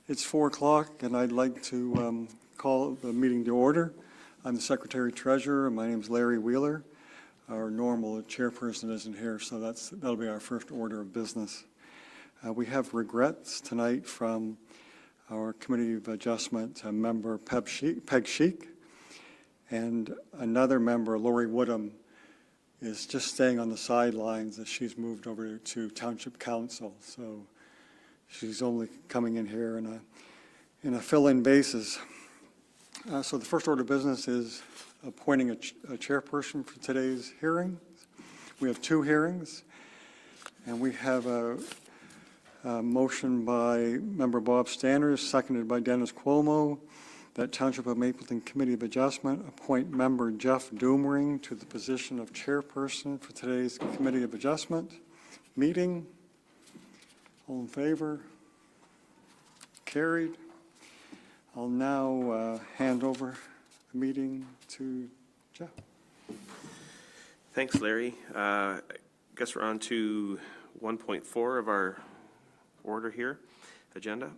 It's 4 o'clock, and I'd like to call the meeting to order. I'm the Secretary-Treasurer, and my name is Larry Wheeler. Our normal chairperson isn't here, so that'll be our first order of business. We have regrets tonight from our Committee of Adjustment member, Peg Sheik, and another member, Lori Woodham, is just staying on the sidelines as she's moved over to Township Council. So she's only coming in here in a fill-in basis. So the first order of business is appointing a chairperson for today's hearing. We have 2 hearings, and we have a motion by Member Bob Stanners, seconded by Dennis Cuomo, that Township of Mapleton Committee of Adjustment appoint Member Jeff Doomring to the position of chairperson for today's Committee of Adjustment meeting. All in favor? Carried. I'll now hand over the meeting to Jeff. Thanks, Larry. I guess we're on to 1.4 of our order here, agenda.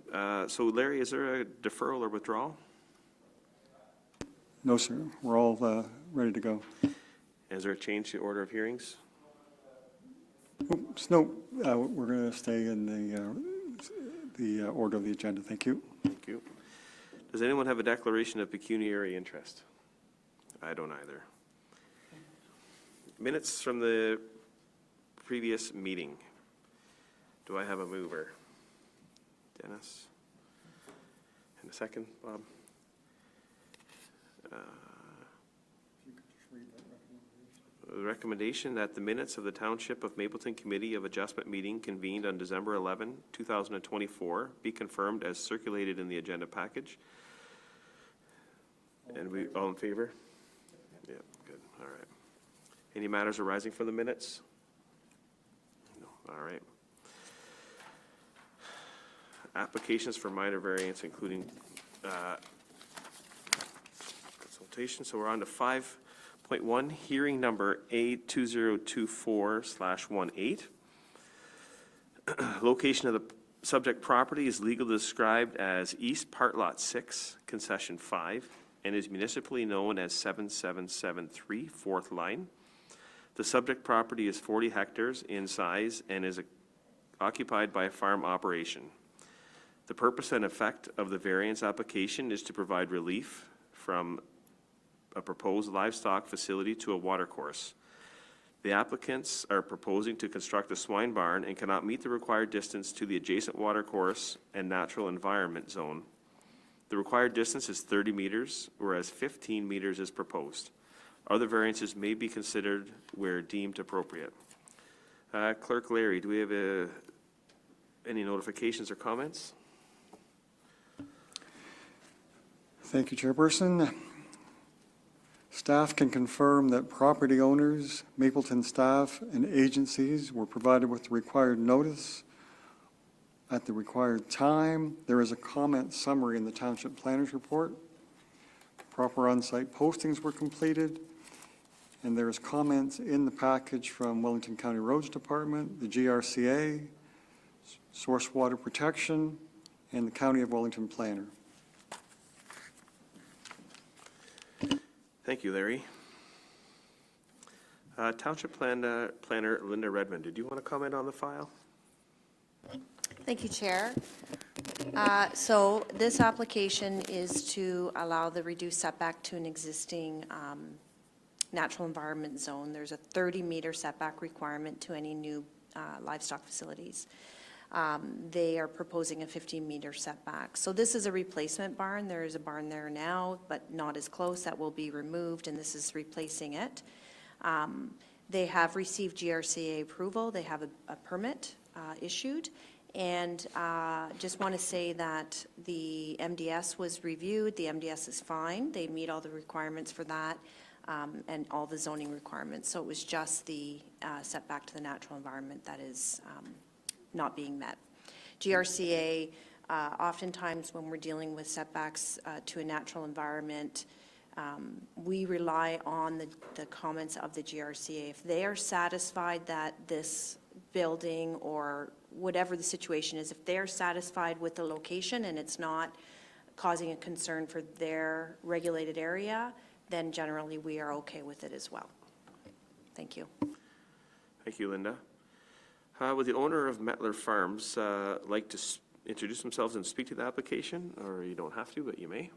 So Larry, is there a deferral or withdrawal? No, sir. We're all ready to go. Is there a change to order of hearings? Oops, no, we're going to stay in the order of the agenda. Thank you. Thank you. Does anyone have a declaration of pecuniary interest? I don't either. Minutes from the previous meeting. Do I have a mover? Dennis? And a second, Bob? The recommendation that the minutes of the Township of Mapleton Committee of Adjustment meeting convened on December 11, 2024 be confirmed as circulated in the agenda package. And we all in favor? Yeah, good. All right. Any matters arising from the minutes? No. All right. Applications for minor variance, including consultation. So we're on to 5.1, hearing number A2024/18. Location of the subject property is legally described as East Part Lot 6, Concession 5, and is municipally known as 7773 4th Line. The subject property is 40 hectares in size and is occupied by a farm operation. The purpose and effect of the variance application is to provide relief from a proposed livestock facility to a watercourse. The applicants are proposing to construct a swine barn and cannot meet the required distance to the adjacent watercourse and natural environment zone. The required distance is 30 meters, whereas 15 meters is proposed. Other variances may be considered where deemed appropriate. Clerk Larry, do we have any notifications or comments? Thank you, Chairperson. Staff can confirm that property owners, Mapleton staff, and agencies were provided with the required notice at the required time. There is a comment summary in the Township Planner's Report. Proper on-site postings were completed, and there is comments in the package from Wellington County Roads Department, the GRCA, Source Water Protection, and the County of Wellington Planner. Thank you, Larry. Township Planner Linda Redmond, did you want to comment on the file? Thank you, Chair. So this application is to allow the reduced setback to an existing natural environment zone. There's a 30-meter setback requirement to any new livestock facilities. They are proposing a 15-meter setback. So this is a replacement barn. There is a barn there now, but not as close. That will be removed, and this is replacing it. They have received GRCA approval. They have a permit issued. And just want to say that the MDS was reviewed. The MDS is fine. They meet all the requirements for that and all the zoning requirements. So it was just the setback to the natural environment that is not being met. GRCA, oftentimes when we're dealing with setbacks to a natural environment, we rely on the comments of the GRCA. If they are satisfied that this building or whatever the situation is, if they're satisfied with the location and it's not causing a concern for their regulated area, then generally we are okay with it as well. Thank you. Thank you, Linda. Would the owner of Mettler Farms like to introduce themselves and speak to the application? Or you don't have to, but you may.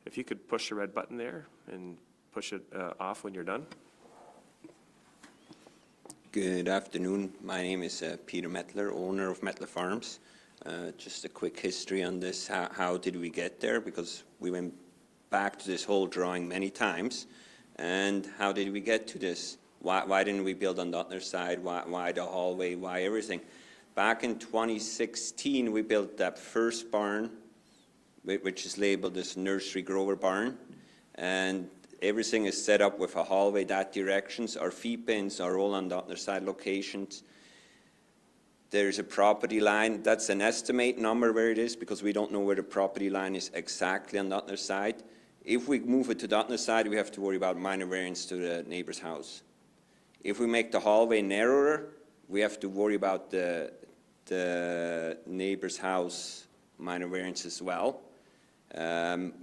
If you could push the red button there and push it off when you're done. Good afternoon. My name is Peter Mettler, owner of Mettler Farms. Just a quick history on this. How did we get there? Because we went back to this whole drawing many times. And how did we get to this? Why didn't we build on the other side? Why the hallway? Why everything? Back in 2016, we built that first barn, which is labeled as Nursery Grower Barn. And everything is set up with a hallway that directions. Our feed bins are all on the other side locations. There's a property line. That's an estimate number where it is because we don't know where the property line is exactly on the other side. If we move it to the other side, we have to worry about minor variance to the neighbor's house. If we make the hallway narrower, we have to worry about the neighbor's house minor variance as well.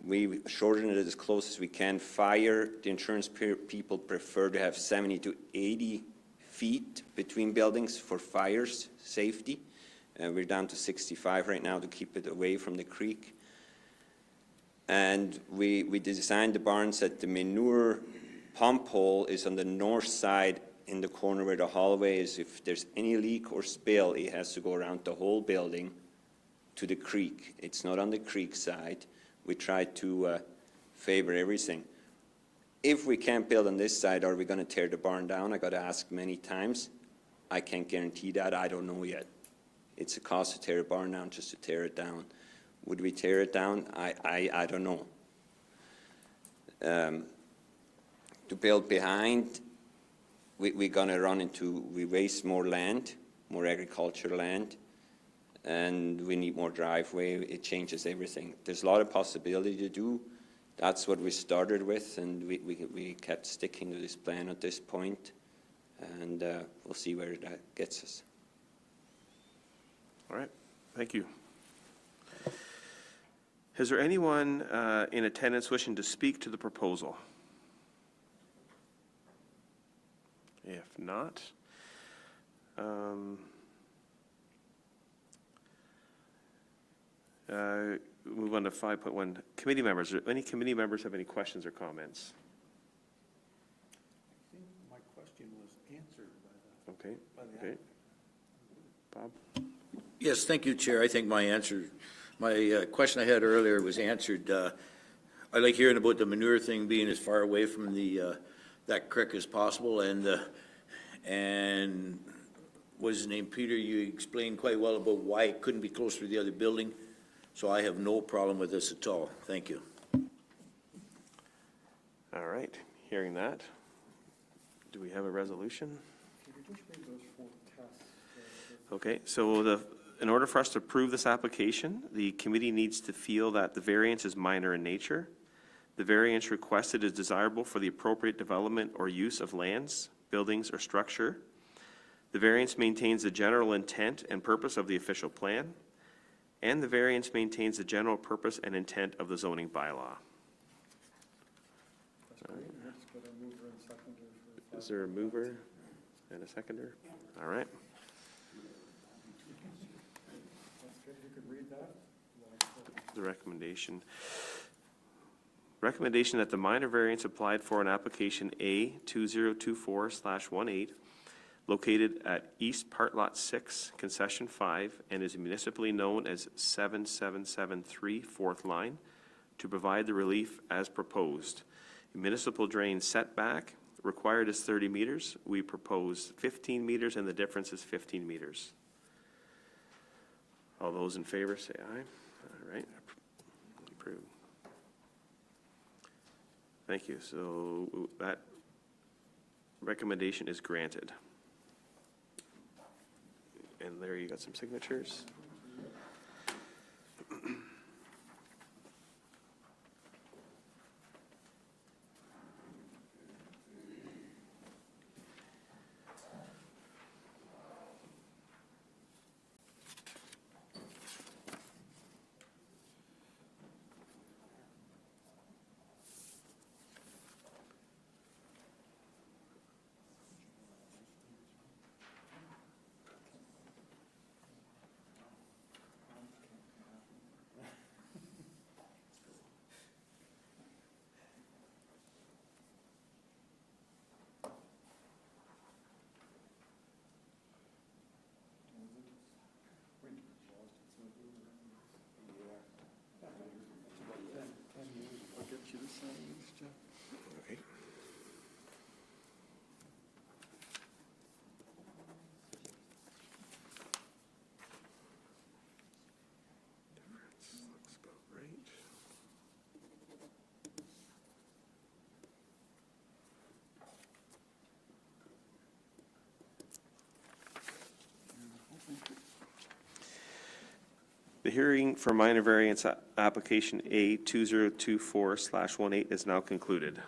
We shorten it as close as we can. Fire, the insurance people prefer to have 70 to 80 feet between buildings for fires safety. We're down to 65 right now to keep it away from the creek. And we designed the barns that the manure pump hole is on the north side in the corner where the hallway is. If there's any leak or spill, it has to go around the whole building to the creek. It's not on the creek side. We try to favor everything. If we can't build on this side, are we going to tear the barn down? I got to ask many times. I can't guarantee that. I don't know yet. It's a cost to tear a barn down just to tear it down. Would we tear it down? I don't know. To build behind, we're going to run into, we waste more land, more agricultural land, and we need more driveway. It changes everything. There's a lot of possibility to do. That's what we started with, and we kept sticking to this plan at this point, and we'll see where that gets us. All right, thank you. Is there anyone in attendance wishing to speak to the proposal? If not, move on to 5.1. Committee members. Any committee members have any questions or comments? I think my question was answered by Okay. the Okay. Bob? Yes, thank you, Chair. I think my question I had earlier was answered. I like hearing about the manure thing being as far away from that creek as possible, and what is his name, Peter, you explained quite well about why it couldn't be closer to the other building, so I have no problem with this at all. Thank you. All right, hearing that, do we have a resolution? Okay, so in order for us to approve this application, the committee needs to feel that the variance is minor in nature. The variance requested is desirable for the appropriate development or use of lands, buildings, or structure. The variance maintains the general intent and purpose of the official plan, and the variance maintains the general purpose and intent of the zoning bylaw. Is there a mover and a seconder? All right. The recommendation. Recommendation that the minor variance applied for in application A 2024/18, located at East Part Lot 6, Concession 5, and is municipally known as 7773 4th Line, to provide the relief as proposed. Municipal drain setback required is 30 meters. We propose 15 meters, and the difference is 15 meters. All those in favor say aye. All right. Approved. Thank you. So that recommendation is granted. And Larry, you got some signatures? Okay. Difference looks about right. The hearing for minor variance application A 2024/18 is now concluded.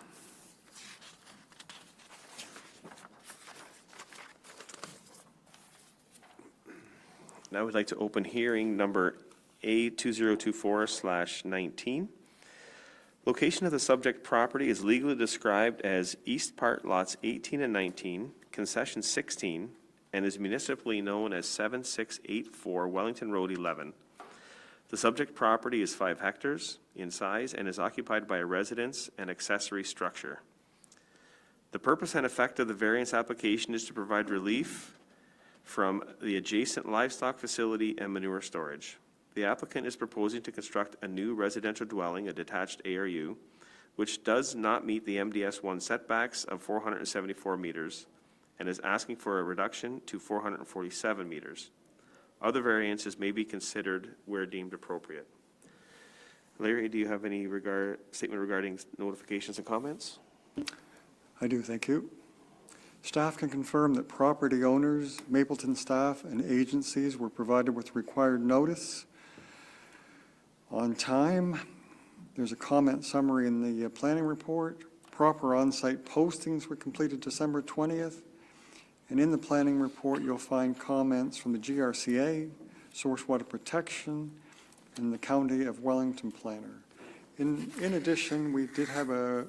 Now we'd like to open hearing number A 2024/19. Location of the subject property is legally described as East Part Lots 18 and 19, Concession 16, and is municipally known as 7684 Wellington Road 11. The subject property is 5 hectares in size and is occupied by a residence and accessory structure. The purpose and effect of the variance application is to provide relief from the adjacent livestock facility and manure storage. The applicant is proposing to construct a new residential dwelling, a detached ARU, which does not meet the MDS 1 setbacks of 474 meters and is asking for a reduction to 447 meters. Other variances may be considered where deemed appropriate. Larry, do you have any statement regarding notifications and comments? I do, thank you. Staff can confirm that property owners, Mapleton staff, and agencies were provided with required notice on time. There's a comment summary in the planning report. Proper on-site postings were completed December 20th. And in the planning report, you'll find comments from the GRCA, Source Water Protection, and the County of Wellington planner. In addition, we did have a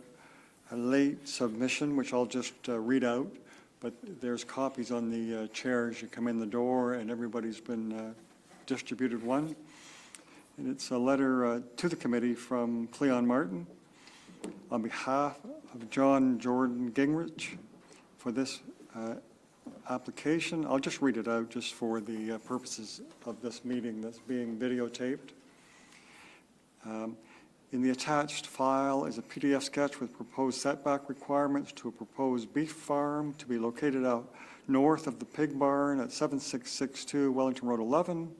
late submission, which I'll just read out, but there's copies on the chair as you come in the door, and everybody's been distributed one. And it's a letter to the committee from Cleon Martin on behalf of John Jordan Gingrich for this application. I'll just read it out just for the purposes of this meeting that's being videotaped. In the attached file is a PDF sketch with proposed setback requirements to a proposed beef farm to be located out north of the pig barn at 7662 Wellington Road 11.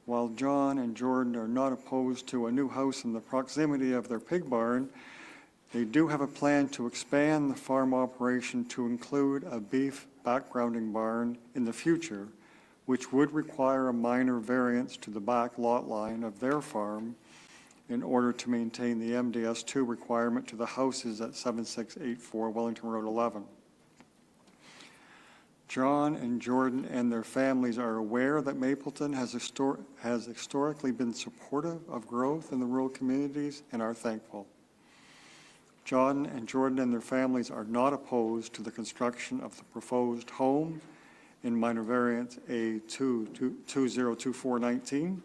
While John and Jordan are not opposed to a new house in the proximity of their pig barn, they do have a plan to expand the farm operation to include a beef backgrounding barn in the future, which would require a minor variance to the back lot line of their farm in order to maintain the MDS 2 requirement to the houses at 7684 Wellington Road 11. John and Jordan and their families are aware that Mapleton has historically been supportive of growth in the rural communities and are thankful. John and Jordan and their families are not opposed to the construction of the proposed home in minor variance A 202419,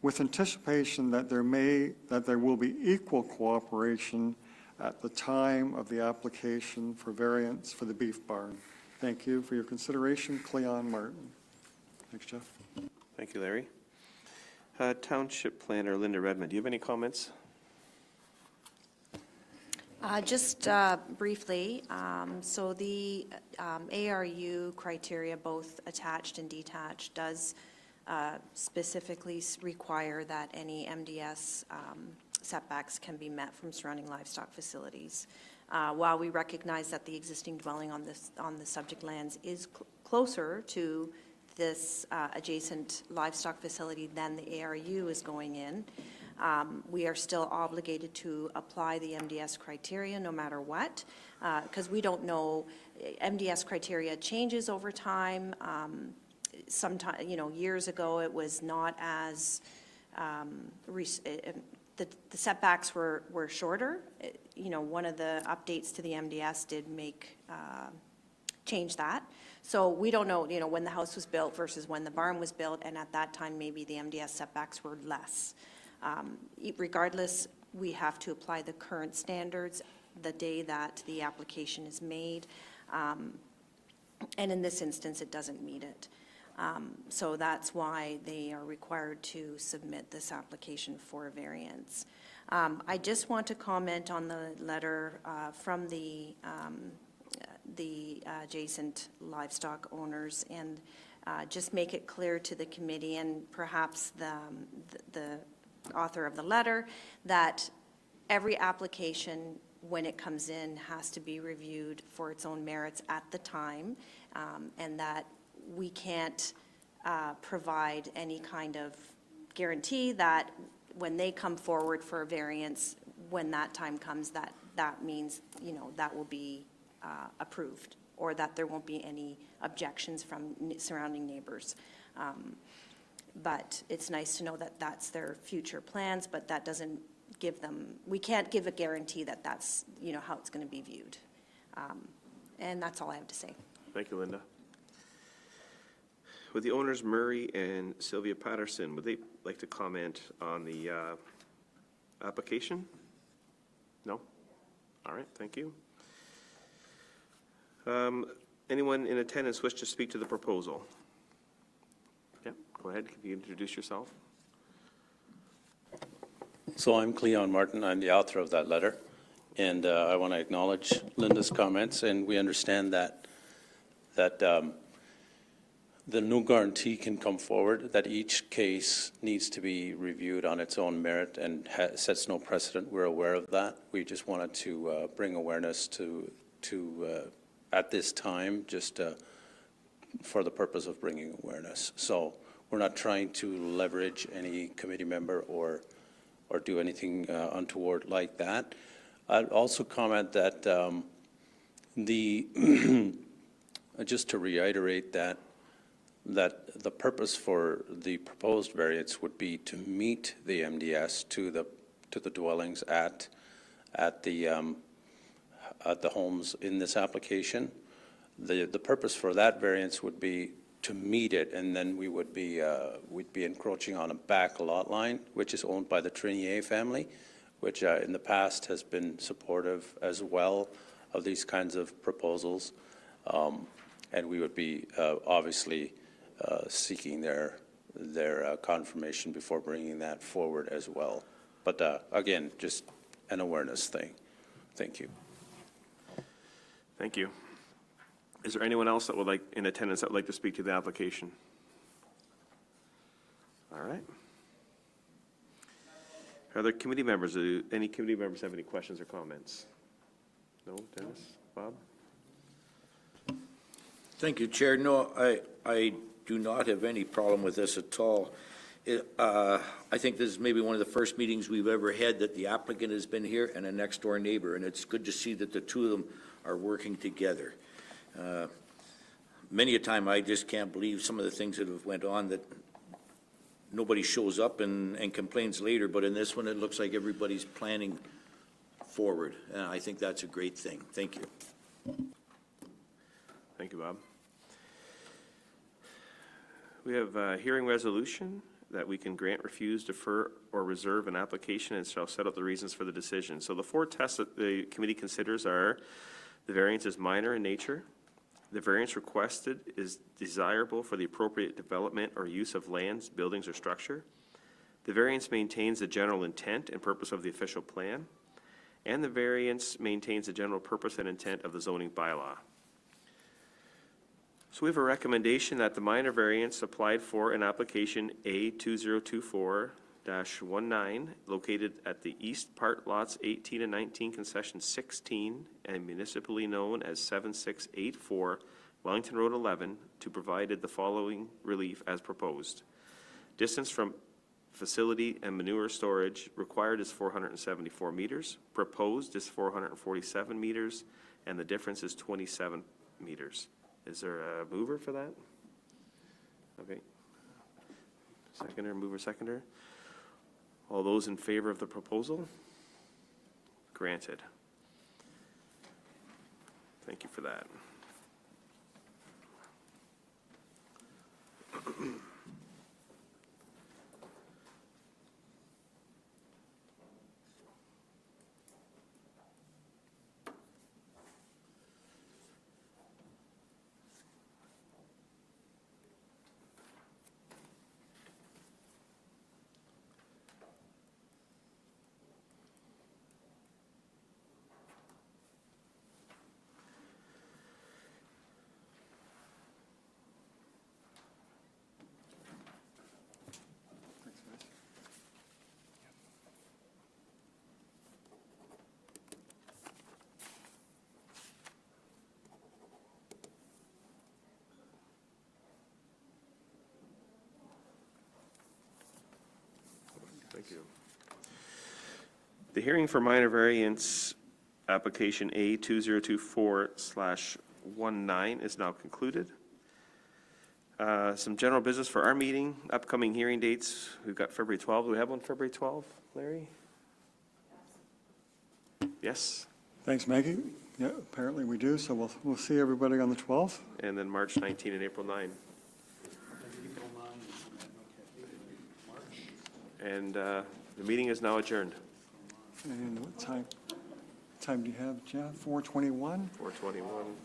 with anticipation that there will be equal cooperation at the time of the application for variance for the beef barn. Thank you for your consideration, Cleon Martin. Thanks, Jeff. Thank you, Larry. Township Planner Linda Redmond, do you have any comments? Just briefly, so the ARU criteria, both attached and detached, does specifically require that any MDS setbacks can be met from surrounding livestock facilities. While we recognize that the existing dwelling on the subject lands is closer to this adjacent livestock facility than the ARU is going in, we are still obligated to apply the MDS criteria no matter what, because we don't know, MDS criteria changes over time. Sometime, years ago, it was not as, the setbacks were shorter. One of the updates to the MDS did change that. So we don't know, when the house was built versus when the barn was built, and at that time, maybe the MDS setbacks were less. Regardless, we have to apply the current standards the day that the application is made. And in this instance, it doesn't meet it. So that's why they are required to submit this application for a variance. I just want to comment on the letter from the adjacent livestock owners and just make it clear to the committee and perhaps the author of the letter that every application, when it comes in, has to be reviewed for its own merits at the time, and that we can't provide any kind of guarantee that when they come forward for a variance, when that time comes, that means, you know, that will be approved, or that there won't be any objections from surrounding neighbors. But it's nice to know that that's their future plans, but that doesn't give them, we can't give a guarantee that that's, you know, how it's going to be viewed. And that's all I have to say. Thank you, Linda. Would the owners, Murray and Sylvia Patterson, would they like to comment on the application? No? All right, thank you. Anyone in attendance wish to speak to the proposal? Yeah, go ahead. Can you introduce yourself? So I'm Cleon Martin. I'm the author of that letter, and I want to acknowledge Linda's comments, and we understand that the no guarantee can come forward, that each case needs to be reviewed on its own merit and sets no precedent. We're aware of that. We just wanted to bring awareness to at this time, just for the purpose of bringing awareness. So we're not trying to leverage any committee member or do anything untoward like that. I'd also comment that just to reiterate that the purpose for the proposed variance would be to meet the MDS to the dwellings at the homes in this application. The purpose for that variance would be to meet it, and then we'd be encroaching on a back lot line, which is owned by the Trinier family, which in the past has been supportive as well of these kinds of proposals. And we would be obviously seeking their confirmation before bringing that forward as well. But again, just an awareness thing. Thank you. Thank you. Is there anyone else that would like, in attendance, that would like to speak to the application? All right. Are there committee members, any committee members have any questions or comments? No, Dennis, Bob? Thank you, Chair. No, I do not have any problem with this at all. I think this is maybe one of the first meetings we've ever had that the applicant has been here and a next-door neighbor, and it's good to see that the two of them are working together. Many a time, I just can't believe some of the things that have went on, that nobody shows up and complains later, but in this one, it looks like everybody's planning forward, and I think that's a great thing. Thank you. Thank you, Bob. We have a hearing resolution that we can grant, refuse, defer, or reserve an application and shall set out the reasons for the decision. So the four tests that the committee considers are: the variance is minor in nature, the variance requested is desirable for the appropriate development or use of lands, buildings, or structure, the variance maintains the general intent and purpose of the official plan, and the variance maintains the general purpose and intent of the zoning bylaw. So we have a recommendation that the minor variance applied for in application A 2024-19, located at the east part lots 18 and 19, concession 16, and municipally known as 7684 Wellington Road 11, to provided the following relief as proposed. Distance from facility and manure storage required is 474 meters, proposed is 447 meters, and the difference is 27 meters. Is there a mover for that? Okay. Seconder, mover, seconder. All those in favor of the proposal? Granted. Thank you for that. you. The hearing for minor variance, application A 2024/19 is now concluded. Some general business for our meeting, upcoming hearing dates. We've got February 12th. Do we have one February 12th, Larry? Yes. Thanks, Maggie. Yeah, apparently we do, so we'll see everybody on the 12th. And then March 19 and April 9. And the meeting is now adjourned, And what time do you have, Jeff? 4:21? 4:21.